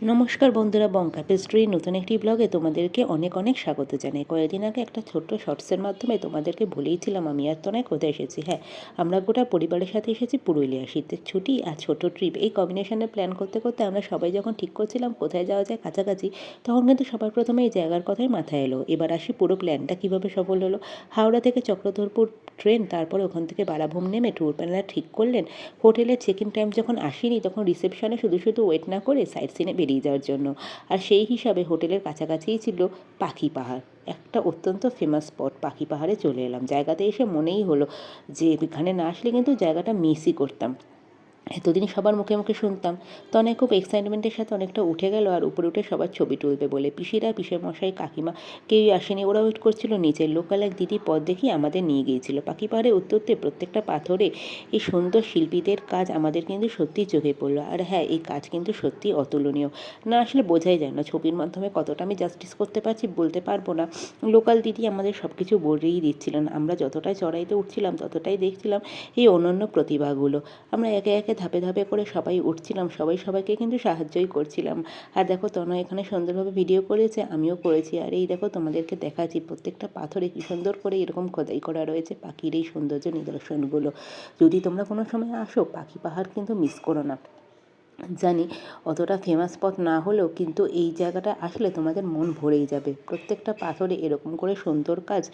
নমস্কার বন্ধুরা, বঙ্কা পেস্ট্রির নতুন একটি ব্লগে তোমাদেরকে অনেক অনেক স্বাগত জানাই। কয়েকদিন আগে একটা ছোট্ট শর্টসের মাধ্যমে তোমাদেরকে বলেইছিলাম আমি আর তনয় কোথায় এসেছি। হ্যাঁ, আমরা গোটা পরিবারের সাথে এসেছি পুরুলিয়া। শীতের ছুটি আর ছোট ট্রিপ, এই কম্বিনেশনে প্ল্যান করতে করতে আমরা সবাই যখন ঠিক করছিলাম কোথায় যাওয়া যায় কাছাকাছি, তখন কিন্তু সবার প্রথমে এই জায়গার কথাই মাথায় এলো। এবার আসি পুরো প্ল্যানটা কীভাবে সফল হলো। হাওড়া থেকে চক্রধরপুর ট্রেন, তারপরে ওখান থেকে বারাভূম নেমে ট্যুর প্ল্যানার ঠিক করলেন হোটেলের চেক ইন টাইম যখন আসেনি তখন রিসেপশনে শুধু শুধু ওয়েট না করে সাইট সিনে বেরিয়ে যাওয়ার জন্য। আর সেই হিসাবে হোটেলের কাছাকাছিই ছিল পাখি পাহাড়, একটা অত্যন্ত ফেমাস স্পট। পাখি পাহাড়ে চলে এলাম। জায়গাতে এসে মনেই হলো যে এখানে না আসলে কিন্তু জায়গাটা মিসই করতাম। এতদিন সবার মুখে মুখে শুনতাম। তনয় খুব এক্সাইটমেন্টের সাথে অনেকটা উঠে গেল আর উপরে উঠে সবার ছবি তুলবে বলে। পিসিরা, পিসেমশাই, কাকিমা কেউই আসেনি। ওরা ওয়েট করছিল নিচের। লোকাল এক দিদি পথ দেখিয়ে আমাদের নিয়ে গিয়েছিল। পাখি পাহাড়ে উঠতে উঠতে প্রত্যেকটা পাথরে এই সুন্দর শিল্পীদের কাজ আমাদের কিন্তু সত্যিই চোখে পড়লো। আর হ্যাঁ, এই কাজ কিন্তু সত্যিই অতুলনীয়। না আসলে বোঝাই যায় না ছবির মাধ্যমে কতটা আমি জাস্টিস করতে পারছি বলতে পারবো না। লোকাল দিদি আমাদের সব কিছু বলেই দিচ্ছিলেন। আমরা যতটাই চড়াইতে উঠছিলাম ততটাই দেখছিলাম এই অনন্য প্রতিভাগুলো। আমরা একে একে ধাপে ধাপে করে সবাই উঠছিলাম, সবাই সবাইকে কিন্তু সাহায্যই করছিলাম। আর দেখো তনয় এখানে সুন্দরভাবে ভিডিও করেছে, আমিও করেছি। আর এই দেখো তোমাদেরকে দেখাচ্ছি প্রত্যেকটা পাথরে কী সুন্দর করে এরকম খোদাই করা রয়েছে পাখির এই সৌন্দর্য নিদর্শনগুলো। যদি তোমরা কোনো সময় আসো পাখি পাহাড় কিন্তু মিস করো না। জানি অতটা ফেমাস স্পট না হলেও কিন্তু এই জায়গাটা আসলে তোমাদের মন ভরেই যাবে। প্রত্যেকটা পাথরে এরকম করে সুন্দর কাজ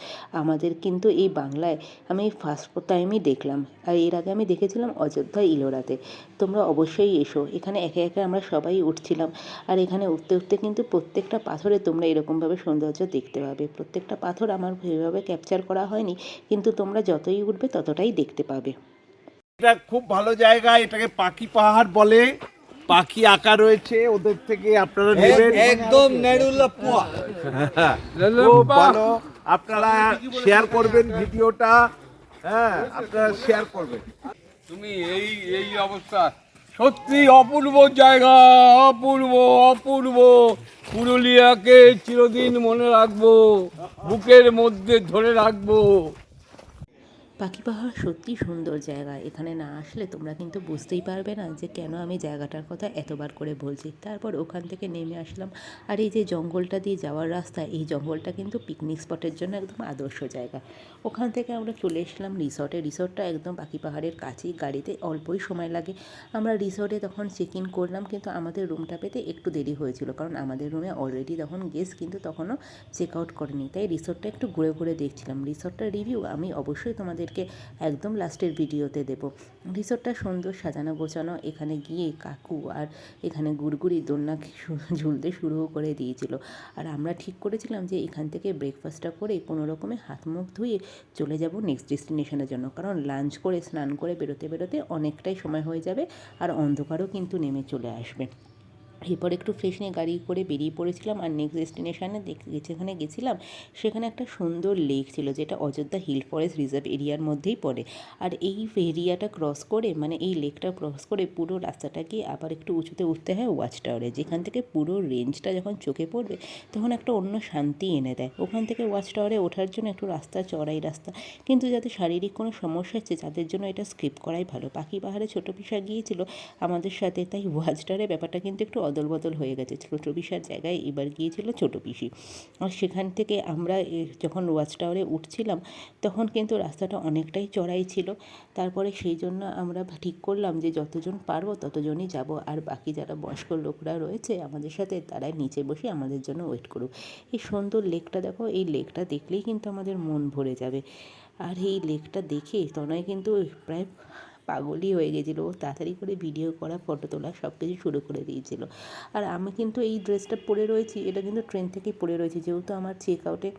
আমাদের কিন্তু এই বাংলায় আমি ফার্স্ট টাইমই দেখলাম। আর এর আগে আমি দেখেছিলাম অযোধ্যা ইলোরাতে। তোমরা অবশ্যই এসো। এখানে একে একে আমরা সবাই উঠছিলাম। আর এখানে উঠতে উঠতে কিন্তু প্রত্যেকটা পাথরে তোমরা এরকমভাবে সৌন্দর্য দেখতে পাবে। প্রত্যেকটা পাথর আমার সেভাবে ক্যাপচার করা হয়নি, কিন্তু তোমরা যতই উঠবে ততটাই দেখতে পাবে। এটা খুব ভালো জায়গা, এটাকে পাখি পাহাড় বলে। পাখি আঁকা রয়েছে, ওদের থেকে আপনারা নেবেন। একদম নেড়ুল্লাপুয়া। খুব ভালো। আপনারা শেয়ার করবেন ভিডিওটা। হ্যাঁ, আপনারা শেয়ার করবেন। তুমি এই এই অবস্থা সত্যি অপূর্ব জায়গা, অপূর্ব অপূর্ব। পুরুলিয়াকে চিরদিন মনে রাখবো, বুকের মধ্যে ধরে রাখবো। পাখি পাহাড় সত্যিই সুন্দর জায়গা। এখানে না আসলে তোমরা কিন্তু বুঝতেই পারবে না যে কেন আমি জায়গাটার কথা এতবার করে বলছি। তারপর ওখান থেকে নেমে আসলাম। আর এই যে জঙ্গলটা দিয়ে যাওয়ার রাস্তা, এই জঙ্গলটা কিন্তু পিকনিক স্পটের জন্য একদম আদর্শ জায়গা। ওখান থেকে আমরা চলে এসলাম রিসর্টে। রিসর্টটা একদম পাখি পাহাড়ের কাছেই, গাড়িতে অল্পই সময় লাগে। আমরা রিসর্টে তখন চেক ইন করলাম, কিন্তু আমাদের রুমটা পেতে একটু দেরি হয়েছিল, কারণ আমাদের রুমে অলরেডি তখন গেস্ট কিন্তু তখনও চেক আউট করেনি। তাই রিসর্টটা একটু ঘুরে ঘুরে দেখছিলাম। রিসর্টটার রিভিউ আমি অবশ্যই তোমাদেরকে একদম লাস্টের ভিডিওতে দেব। রিসোর্টটা সুন্দর সাজানো গোছানো। এখানে গিয়ে কাকু আর এখানে গুড়গুড়ি দোলনা ঝুলতে শুরুও করে দিয়েছিল। আর আমরা ঠিক করেছিলাম যে এখান থেকে ব্রেকফাস্টটা করে কোনো রকমে হাত মুখ ধুয়ে চলে যাব নেক্সট ডেস্টিনেশনের জন্য, কারণ লাঞ্চ করে স্নান করে বেরোতে বেরোতে অনেকটাই সময় হয়ে যাবে আর অন্ধকারও কিন্তু নেমে চলে আসবে। এরপর একটু ফ্রেশ নিয়ে গাড়ি করে বেরিয়ে পড়েছিলাম। আর নেক্সট ডেস্টিনেশনে যেখানে গেছিলাম সেখানে একটা সুন্দর লেক ছিল, যেটা অযোধ্যা হিল ফরেস্ট রিজার্ভ এরিয়ার মধ্যেই পড়ে। আর এই এরিয়াটা ক্রস করে, মানে এই লেকটা ক্রস করে পুরো রাস্তাটা গিয়ে আবার একটু উঁচুতে উঠতে হয় ওয়াচ টাওয়ারে, যেখান থেকে পুরো রেঞ্জটা যখন চোখে পড়বে তখন একটা অন্য শান্তি এনে দেয়। ওখান থেকে ওয়াচ টাওয়ারে ওঠার জন্য একটু রাস্তা চড়াই রাস্তা, কিন্তু যাদের শারীরিক কোনো সমস্যা হচ্ছে তাদের জন্য এটা স্কিপ করাই ভালো। পাখি পাহাড়ে ছোটো পিসা গিয়েছিল আমাদের সাথে, তাই ওয়াচ টাওয়ারে ব্যাপারটা কিন্তু একটু অদল বদল হয়ে গেছে। ছোটো পিসার জায়গায় এবার গিয়েছিল ছোটো পিসি। আর সেখান থেকে আমরা যখন ওয়াচ টাওয়ারে উঠছিলাম তখন কিন্তু রাস্তাটা অনেকটাই চড়াই ছিল। তারপরে সেই জন্য আমরা ঠিক করলাম যে যতজন পারবো ততজনই যাব, আর বাকি যারা বয়স্ক লোকরা রয়েছে আমাদের সাথে তারাই নিচে বসে আমাদের জন্য ওয়েট করুক। এই সুন্দর লেকটা দেখো, এই লেকটা দেখলেই কিন্তু আমাদের মন ভরে যাবে। আর এই লেকটা দেখে তনয় কিন্তু প্রায় পাগলই হয়ে গেছিলো। ও তাড়াতাড়ি করে ভিডিও করা, ফটো তোলা সব কিছু শুরু করে দিয়েছিল। আর আমি কিন্তু এই ড্রেসটা পরে রয়েছি, এটা কিন্তু ট্রেন থেকেই পরে রয়েছি, যেহেতু আমার চেক আউটে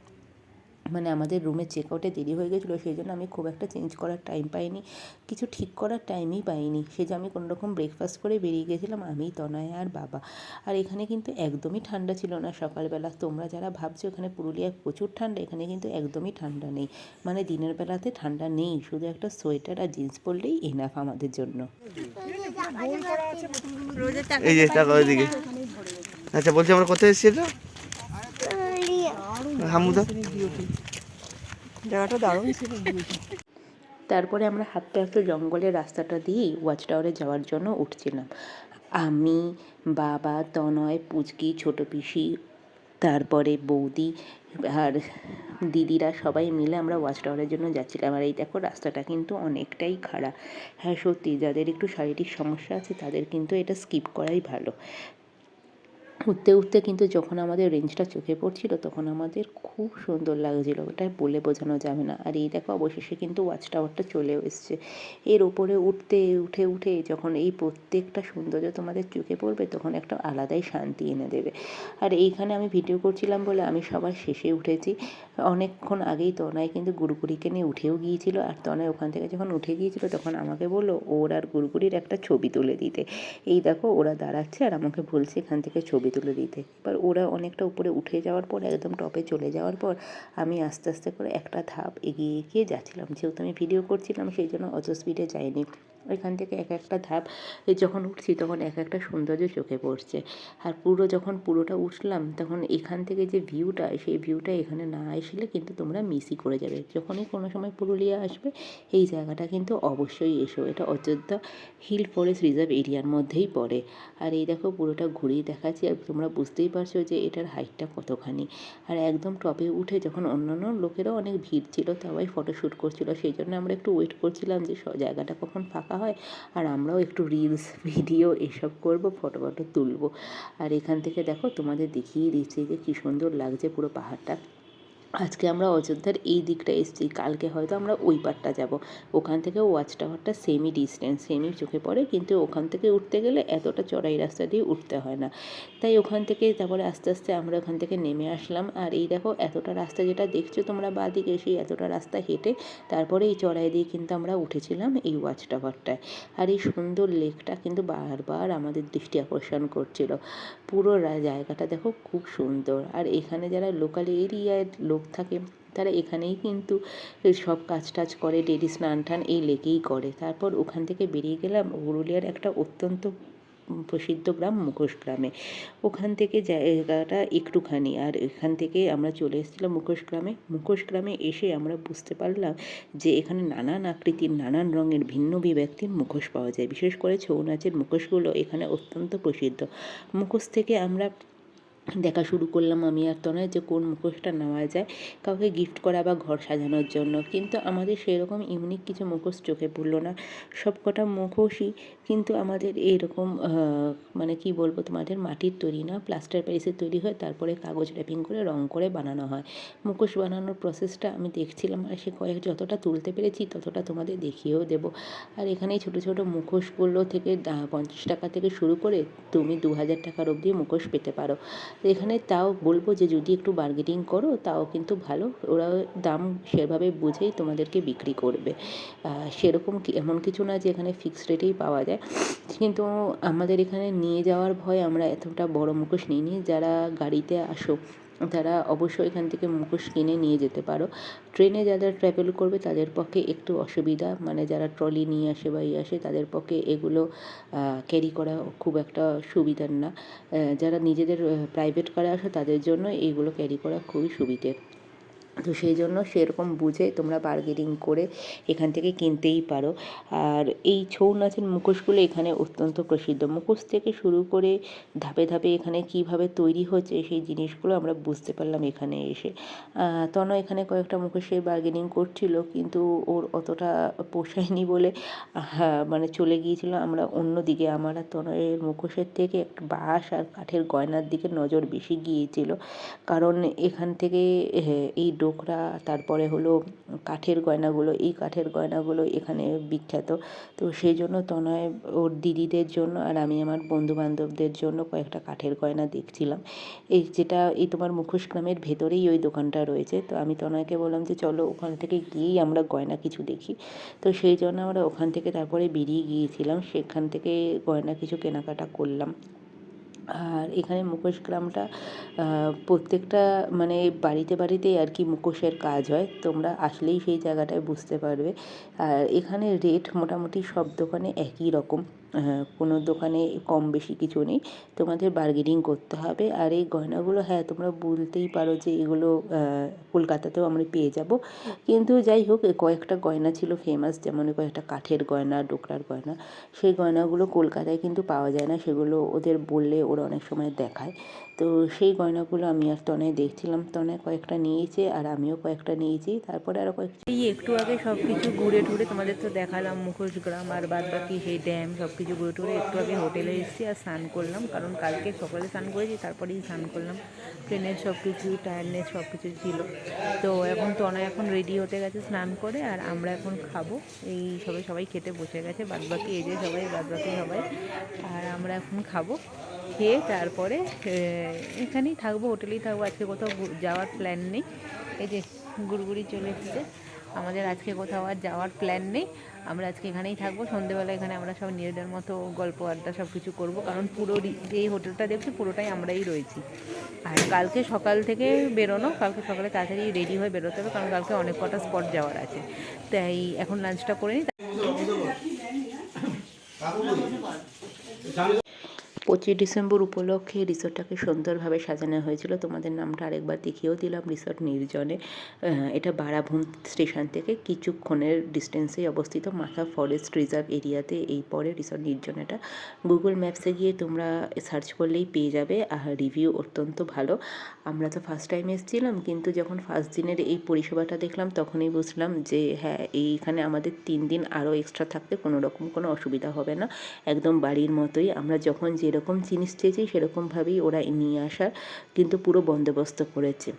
মানে আমাদের রুমের চেক আউটে দেরি হয়ে গেছিলো, সেই জন্য আমি খুব একটা চেঞ্জ করার টাইম পাইনি, কিছু ঠিক করার টাইমই পাইনি। সে যে আমি কোনোরকম ব্রেকফাস্ট করে বেরিয়ে গেছিলাম আমি, তনয় আর বাবা। আর এখানে কিন্তু একদমই ঠান্ডা ছিল না সকালবেলা। তোমরা যারা ভাবছো এখানে পুরুলিয়ায় প্রচুর ঠান্ডা, এখানে কিন্তু একদমই ঠান্ডা নেই। মানে দিনের বেলাতে ঠান্ডা নেই, শুধু একটা সোয়েটার আর জিন্স পরলেই এনাফ আমাদের জন্য। এই যে টাকা ওইদিকে। আচ্ছা, বলছি আমরা কোথায় এসেছি? এটা হামুদা জায়গাটা দারুণ ছিল। তারপরে আমরা হাঁটতে হাঁটতে জঙ্গলের রাস্তাটা দিয়েই ওয়াচ টাওয়ারে যাওয়ার জন্য উঠছিলাম। আমি, বাবা, তনয়, পুচকি, ছোট পিসি, তারপরে বৌদি আর দিদিরা সবাই মিলে আমরা ওয়াচ টাওয়ারের জন্য যাচ্ছিলাম। আর এই দেখো রাস্তাটা কিন্তু অনেকটাই খারাপ। হ্যাঁ সত্যি, যাদের একটু শারীরিক সমস্যা আছে তাদের কিন্তু এটা স্কিপ করাই ভালো। উঠতে উঠতে কিন্তু যখন আমাদের রেঞ্জটা চোখে পড়ছিল তখন আমাদের খুব সুন্দর লাগছিল, ওটা বলে বোঝানো যাবে না। আর এই দেখো অবশেষে কিন্তু ওয়াচ টাওয়ারটা চলেও এসছে। এর ওপরে উঠে উঠে যখন এই প্রত্যেকটা সৌন্দর্য তোমাদের চোখে পড়বে তখন একটা আলাদাই শান্তি এনে দেবে। আর এইখানে আমি ভিডিও করছিলাম বলে আমি সবার শেষে উঠেছি। অনেকক্ষণ আগেই তনয় কিন্তু গুরুকুরিকে নিয়ে উঠেও গিয়েছিল, আর তনয় ওখান থেকে যখন উঠে গিয়েছিল তখন আমাকে বললো ওর আর গুরুকুরির একটা ছবি তুলে দিতে। এই দেখো ওরা দাঁড়াচ্ছে আর আমাকে বলছে এখান থেকে ছবি তুলে দিতে। এবার ওরা অনেকটা উপরে উঠে যাওয়ার পর, একদম টপে চলে যাওয়ার পর আমি আস্তে আস্তে করে একটা ধাপ এগিয়ে এগিয়ে যাচ্ছিলাম। যেহেতু আমি ভিডিও করছিলাম সেই জন্য অত স্পিডে যাইনি। এখান থেকে এক একটা ধাপ যখন উঠছি তখন এক একটা সৌন্দর্য চোখে পড়ছে। আর যখন পুরোটা উঠলাম তখন এখান থেকে যে ভিউটা, সেই ভিউটা এখানে না আসলে কিন্তু তোমরা মিসই করে যাবে। যখনই কোনো সময় পুরুলিয়া আসবে এই জায়গাটা কিন্তু অবশ্যই এসো। এটা অযোধ্যা হিল ফরেস্ট রিজার্ভ এরিয়ার মধ্যেই পড়ে। আর এই দেখো পুরোটা ঘুরিয়ে দেখাচ্ছি, আর তোমরা বুঝতেই পারছো যে এটার হাইটটা কতখানি। আর একদম টপে উঠে যখন অন্যান্য লোকেরাও অনেক ভিড় ছিল, সবাই ফটোশ্যুট করছিল, সেই জন্য আমরা একটু ওয়েট করছিলাম যে জায়গাটা কখন ফাঁকা হয় আর আমরাও একটু রিলস ভিডিও এসব করব, ফটো তুলবো। আর এখান থেকে দেখো তোমাদের দেখিয়ে দিচ্ছি যে কী সুন্দর লাগছে পুরো পাহাড়টা। আজকে আমরা অযোধ্যার এই দিকটা এসেছি, কালকে হয়তো আমরা ওই পারটা যাব। ওখান থেকে ওয়াচ টাওয়ারটা সেমই ডিস্টেন্স, সেমই চোখে পড়ে, কিন্তু ওখান থেকে উঠতে গেলে এতটা চড়াই রাস্তা দিয়ে উঠতে হয় না। তাই ওখান থেকে তারপরে আস্তে আস্তে আমরা ওখান থেকে নেমে আসলাম। আর এই দেখো এতটা রাস্তা যেটা দেখছো তোমরা বাঁদিকে, সেই এতটা রাস্তা হেঁটে তারপরে এই চড়াই দিয়ে কিন্তু আমরা উঠেছিলাম এই ওয়াচ টাওয়ারটায়। আর এই সুন্দর লেকটা কিন্তু বারবার আমাদের দৃষ্টি আকর্ষণ করছিল। পুরো জায়গাটা দেখো খুব সুন্দর। আর এখানে যারা লোকাল এরিয়ার লোক থাকে তারা এখানেই কিন্তু সব কাজ টাজ করে, ডেলি স্নান টান এই লেকেই করে। তারপর ওখান থেকে বেরিয়ে গেলাম পুরুলিয়ার একটা অত্যন্ত প্রসিদ্ধ গ্রাম মুখোশ গ্রামে। ওখান থেকে জায়গাটা একটুখানি, আর এখান থেকে আমরা চলে এসেছিলাম মুখোশ গ্রামে এসে আমরা বুঝতে পারলাম যে এখানে নানান আকৃতির নানান রঙের ভিন্ন ব্যক্তির মুখোশ পাওয়া যায়। বিশেষ করে ছৌ নাচের মুখোশগুলো এখানে অত্যন্ত প্রসিদ্ধ। মুখোশ থেকে আমরা দেখা শুরু করলাম আমি আর তনয় যে কোন মুখোশটা নেওয়া যায় কাউকে গিফট করা বা ঘর সাজানোর জন্য, কিন্তু আমাদের সেরকম ইউনিক কিছু মুখোশ চোখে পড়লো না। সব কটা মুখোশই কিন্তু আমাদের এইরকম মানে কি বলবো তোমাদের, মাটির তৈরি না, প্লাস্টার প্যারিসের তৈরি হয়, তারপরে কাগজ র্যাপিং করে রং করে বানানো হয়। মুখোশ বানানোর প্রসেসটা আমি দেখছিলাম, আর সে যতটা তুলতে পেরেছি ততটা তোমাদের দেখিয়েও দেবো। আর এখানে ছোটো ছোটো মুখোশগুলো থেকে 50 টাকা থেকে শুরু করে তুমি 2000 টাকার অবধি মুখোশ পেতে পারো। এখানে তাও বলবো যে যদি একটু বার্গেনিং করো তাও কিন্তু ভালো, ওরা দাম সেভাবে বুঝেই তোমাদেরকে বিক্রি করবে। সেরকম এমন কিছু না যে এখানে ফিক্সড রেটেই পাওয়া যায়, কিন্তু আমাদের এখানে নিয়ে যাওয়ার ভয় আমরা এতটা বড় মুখোশ নিইনি। যারা গাড়িতে আসো তারা অবশ্যই এখান থেকে মুখোশ কিনে নিয়ে যেতে পারো। ট্রেনে যারা ট্রাভেল করবে তাদের পক্ষে একটু অসুবিধা, মানে যারা ট্রলি নিয়ে আসে বা আসে তাদের পক্ষে এগুলো ক্যারি করা খুব একটা সুবিধার না। যারা নিজেদের প্রাইভেট কারে আসো তাদের জন্য এইগুলো ক্যারি করা খুবই সুবিধের। তো সেই জন্য সেরকম বুঝে তোমরা বার্গেনিং করে এখান থেকে কিনতেই পারো। আর এই ছৌ নাচের মুখোশগুলো এখানে অত্যন্ত প্রসিদ্ধ। মুখোশ থেকে শুরু করে ধাপে ধাপে এখানে কীভাবে তৈরি হচ্ছে সেই জিনিসগুলো আমরা বুঝতে পারলাম এখানে এসে। তনয় এখানে কয়েকটা মুখোশের বার্গেনিং করছিল, কিন্তু ওর অতটা পোষায়নি বলে মানে চলে গিয়েছিল। আমরা অন্যদিকে, আমার আর তনয়ের মুখোশের থেকে বাঁশ আর কাঠের গয়নার দিকে নজর বেশি গিয়েছিল, কারণ এখান থেকে এই ডোকরা, তারপরে হলো কাঠের গয়নাগুলো, এই কাঠের গয়নাগুলো এখানে বিখ্যাত। তো সেই জন্য তনয় ওর দিদিদের জন্য আর আমি আমার বন্ধুবান্ধবদের জন্য কয়েকটা কাঠের গয়না দেখছিলাম। যেটা এই তোমার মুখোশ গ্রামের ভেতরেই ওই দোকানটা রয়েছে। তো আমি তনয়কে বললাম যে চলো ওখান থেকে গিয়েই আমরা গয়না কিছু দেখি। তো সেই জন্য আমরা ওখান থেকে তারপরে বেরিয়ে গিয়েছিলাম, সেখান থেকে গয়না কিছু কেনাকাটা করলাম। আর এখানে মুখোশ গ্রামটা প্রত্যেকটা মানে বাড়িতে বাড়িতেই আর কি মুখোশের কাজ হয়, তোমরা আসলেই সেই জায়গাটায় বুঝতে পারবে। আর এখানে রেট মোটামুটি সব দোকানে একই রকম। কোনো দোকানে কম বেশি কিছু নেই, তোমাদের বার্গেনিং করতে হবে। আর এই গয়নাগুলো হ্যাঁ তোমরা বলতেই পারো যে এগুলো কলকাতাতেও আমরা পেয়ে যাব, কিন্তু যাই হোক কয়েকটা গয়না ছিল ফেমাস, যেমন কয়েকটা কাঠের গয়না, ডোকরার গয়না, সেই গয়নাগুলো কলকাতায় কিন্তু পাওয়া যায় না, সেগুলো ওদের বললে ওরা অনেক সময় দেখায়। তো সেই গয়নাগুলো আমি আর তনয় দেখছিলাম, তনয় কয়েকটা নিয়েছে আর আমিও কয়েকটা নিয়েছি, তারপরে আরও এই একটু আগে সব কিছু ঘুরে টুরে তোমাদের তো দেখালাম মুখোশগ্রাম আর বাদ বাকি সেই ড্যাম সব কিছু ঘুরে টুরে একটু আগে হোটেলে এসেছি আর স্নান করলাম, কারণ কালকে সকালে স্নান করেছি তারপরেই স্নান করলাম, ট্রেনের সব কিছু টায়ারনেস সব কিছু ছিল। তো এখন তনয় এখন রেডি হতে গেছে স্নান করে, আর আমরা এখন খাবো, এই সবাই খেতে বসে গেছে, বাদ বাকি এই যে বাদ বাকি সবাই, আর আমরা এখন খাবো, খেয়ে তারপরে এখানেই থাকবো, হোটেলেই থাকবো, আজকে কোথাও যাওয়ার প্ল্যান নেই। এই যে গুড়গুড়ি চলে এসেছে, আমাদের আজকে কোথাও আর যাওয়ার প্ল্যান নেই, আমরা আজকে এখানেই থাকবো, সন্ধেবেলা এখানে আমরা সব নিজেদের মতো গল্প আড্ডা সব কিছু করবো, কারণ পুরো যে হোটেলটা দেখছি পুরোটাই আমরাই রয়েছি। আর কালকে সকাল থেকে বেরোনো, কালকে সকালে তাড়াতাড়ি রেডি হয়ে বেরোতে হবে, কারণ কালকে অনেক কটা স্পট যাওয়ার আছে, তাই এখন লাঞ্চটা করে নিই। 25 ডিসেম্বর উপলক্ষে রিসোর্টটাকে সুন্দরভাবে সাজানো হয়েছিল, তোমাদের নামটা আরেকবার দেখিয়েও দিলাম, রিসোর্ট নির্জনে। এটা বারাভূম স্টেশন থেকে কিছুক্ষণের ডিস্টেন্সেই অবস্থিত, মাথা ফরেস্ট রিজার্ভ এরিয়াতে এই পরে রিসোর্ট নির্জনেটা। গুগল ম্যাপসে গিয়ে তোমরা সার্চ করলেই পেয়ে যাবে, আর রিভিউ অত্যন্ত ভালো। আমরা তো ফার্স্ট টাইম এসেছিলাম, কিন্তু যখন ফার্স্ট দিনের এই পরিষেবাটা দেখলাম তখনই বুঝলাম যে হ্যাঁ এইখানে আমাদের 3 দিন আরও এক্সট্রা থাকতে কোনো রকম কোনো অসুবিধা হবে না, একদম বাড়ির মতোই, আমরা যখন যেরকম জিনিস চেয়েছি সেরকমভাবেই ওরা নিয়ে আসার কিন্তু পুরো বন্দোবস্ত করেছে।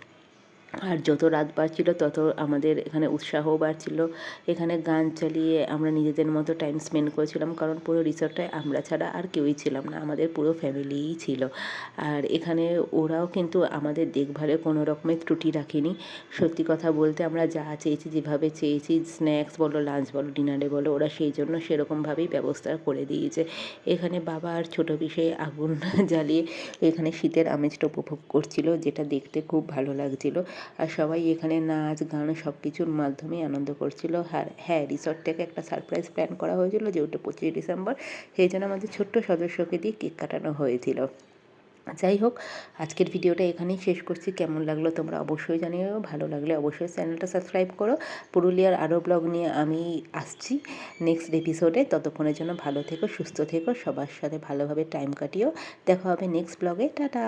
আর যত রাত বাড়ছিল তত আমাদের এখানে উৎসাহও বাড়ছিল, এখানে গান চালিয়ে আমরা নিজেদের মতো টাইম স্পেন্ড করেছিলাম, কারণ পুরো রিসর্টটায় আমরা ছাড়া আর কেউই ছিলাম না, আমাদের পুরো ফ্যামিলিই ছিল। আর এখানে ওরাও কিন্তু আমাদের দেখভালে কোনো রকমের ত্রুটি রাখেনি, সত্যি কথা বলতে আমরা যা চেয়েছি যেভাবে চেয়েছি, স্ন্যাক্স বলো, লাঞ্চ বলো, ডিনারে বলো, ওরা সেই জন্য সেরকমভাবেই ব্যবস্থা করে দিয়েছে। এখানে বাবা আর ছোটো বিষয়ে আগুন জ্বালিয়ে এখানে শীতের আমেজটা উপভোগ করছিল, যেটা দেখতে খুব ভালো লাগছিল। আর সবাই এখানে নাচ গান সব কিছুর মাধ্যমে আনন্দ করছিল। আর হ্যাঁ রিসর্ট থেকে একটা সারপ্রাইজ প্ল্যান করা হয়েছিল, যেহেতু 25 ডিসেম্বর, সেই জন্য আমাদের ছোট্ট সদস্যকে দিয়ে কেক কাটানো হয়েছিল। যাই হোক, আজকের ভিডিওটা এখানেই শেষ করছি, কেমন লাগলো তোমরা অবশ্যই জানিও, ভালো লাগলে অবশ্যই চ্যানেলটা সাবস্ক্রাইব করো। পুরুলিয়ার আরও ব্লগ নিয়ে আমি আসছি নেক্সট এপিসোডে, ততক্ষণের জন্য ভালো থেকো, সুস্থ থেকো, সবার সাথে ভালোভাবে টাইম কাটিও, দেখা হবে নেক্সট ব্লগে, টাটা।